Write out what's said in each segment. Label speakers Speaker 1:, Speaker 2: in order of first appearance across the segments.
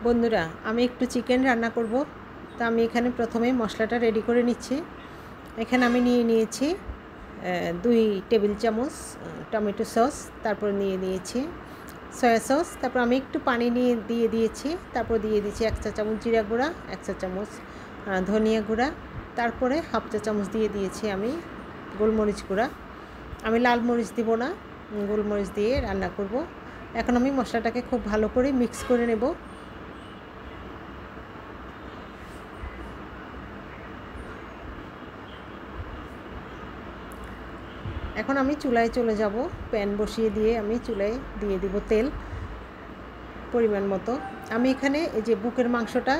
Speaker 1: বন্ধুরা, আমি একটু চিকেন রান্না করব। তো আমি এখানে প্রথমে মশলাটা রেডি করে নিচ্ছি। এখানে আমি নিয়ে নিয়েছি 2 টেবিল চামচ টমেটো সস, তারপর নিয়ে নিয়েছি সয়া সস, তারপর আমি একটু পানি দিয়ে দিয়েছি। তারপর দিয়ে দিয়েছি 1 চা চামচ জিরা গুঁড়া, 1 চা চামচ ধনিয়া গুঁড়া, তারপরে হাফ চা চামচ দিয়ে দিয়েছি আমি গোলমরিচ গুঁড়া। আমি লাল মরিচ দিব না, গোলমরিচ দিয়ে রান্না করব। এখন আমি মশলাটাকে খুব ভালো করে মিক্স করে নেব। এখন আমি চুলায় চলে যাব। প্যান বসিয়ে দিয়ে আমি চুলায় দিয়ে দিব তেল পরিমাণ মতো। আমি এখানে এই যে বুকের মাংসটা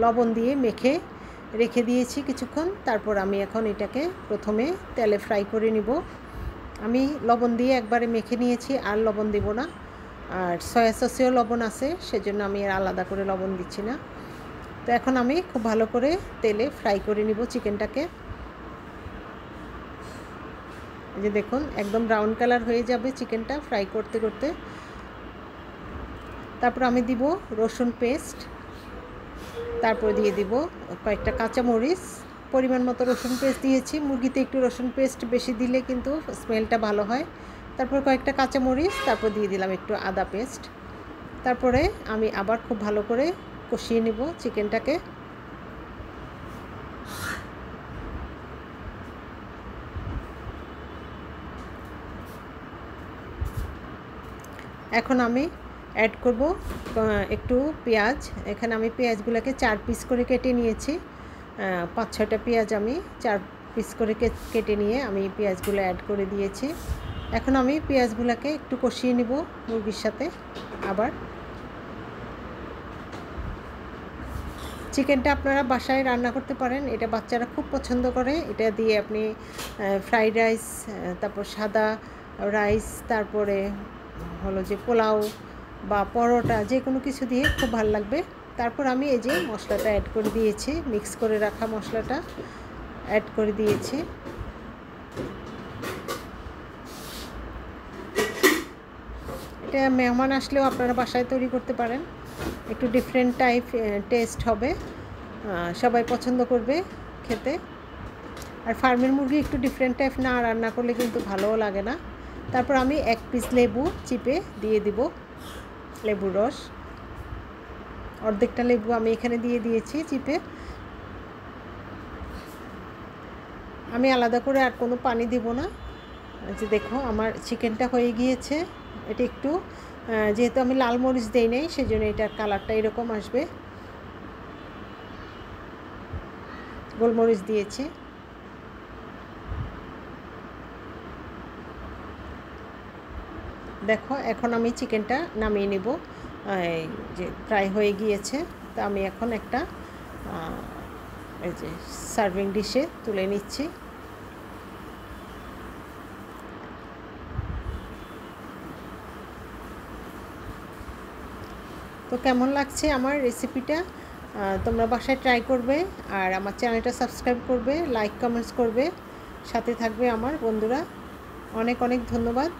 Speaker 1: লবণ দিয়ে মেখে রেখে দিয়েছি কিছুক্ষণ। তারপর আমি এখন এটাকে প্রথমে তেলে ফ্রাই করে নিব। আমি লবণ দিয়ে একবারে মেখে নিয়েছি, আর লবণ দিব না। আর সয়া সসেও লবণ আছে, সেজন্য আমি আর আলাদা করে লবণ দিচ্ছি না। তো এখন আমি খুব ভালো করে তেলে ফ্রাই করে নিব চিকেনটাকে। এই যে দেখুন, একদম ব্রাউন কালার হয়ে যাবে চিকেনটা ফ্রাই করতে করতে। তারপর আমি দিব রসুন পেস্ট, তারপর দিয়ে দিব কয়েকটা কাঁচামরিচ, পরিমাণ মতো রসুন পেস্ট দিয়েছি। মুরগিতে একটু রসুন পেস্ট বেশি দিলে কিন্তু স্মেলটা ভালো হয়। তারপর কয়েকটা কাঁচামরিচ, তারপর দিয়ে দিলাম একটু আদা পেস্ট। তারপরে আমি আবার খুব ভালো করে কষিয়ে নেব চিকেনটাকে। এখন আমি অ্যাড করব একটু পেঁয়াজ। এখানে আমি পেঁয়াজগুলোকে 4 পিস করে কেটে নিয়েছি। 5-6টা পেঁয়াজ আমি 4 পিস করে কেটে নিয়ে আমি পেঁয়াজগুলো অ্যাড করে দিয়েছি। এখন আমি পেঁয়াজগুলোকে একটু কষিয়ে নেব মুরগির সাথে। আবার চিকেনটা আপনারা বাসায় রান্না করতে পারেন, এটা বাচ্চারা খুব পছন্দ করে। এটা দিয়ে আপনি ফ্রাইড রাইস, তারপর সাদা রাইস, তারপরে হলো যে পোলাও বা পরোটা, যে কোনো কিছু দিয়ে খুব ভালো লাগবে। তারপর আমি এই যে মশলাটা অ্যাড করে দিয়েছি, মিক্স করে রাখা মশলাটা অ্যাড করে দিয়েছি। এটা মেহমান আসলেও আপনারা বাসায় তৈরি করতে পারেন, একটু ডিফারেন্ট টাইপ টেস্ট হবে, সবাই পছন্দ করবে খেতে। আর ফার্মের মুরগি একটু ডিফারেন্ট টাইপ না রান্না করলে কিন্তু ভালোও লাগে না। তারপর আমি 1 পিস লেবু চিপে দিয়ে দিব, লেবুর রস, অর্ধেকটা লেবু আমি এখানে দিয়ে দিয়েছি চিপে। আমি আলাদা করে আর কোনো পানি দিব না। যে দেখো, আমার চিকেনটা হয়ে গিয়েছে। এটা একটু যেহেতু আমি লাল মরিচ দেই নাই, সেজন্য এটার কালারটা এরকম আসবে। গোলমরিচ দিয়েছি। দেখো, এখন আমি চিকেনটা নামিয়ে নেব। যে ফ্রাই হয়ে গিয়েছে, তা আমি এখন একটা এই যে সার্ভিং ডিশে তুলে নিচ্ছি। তো কেমন লাগছে আমার রেসিপিটা? তোমরা বাসায় ট্রাই করবে, আর আমার চ্যানেলটা সাবস্ক্রাইব করবে, লাইক কমেন্টস করবে, সাথে থাকবে আমার বন্ধুরা। অনেক অনেক ধন্যবাদ।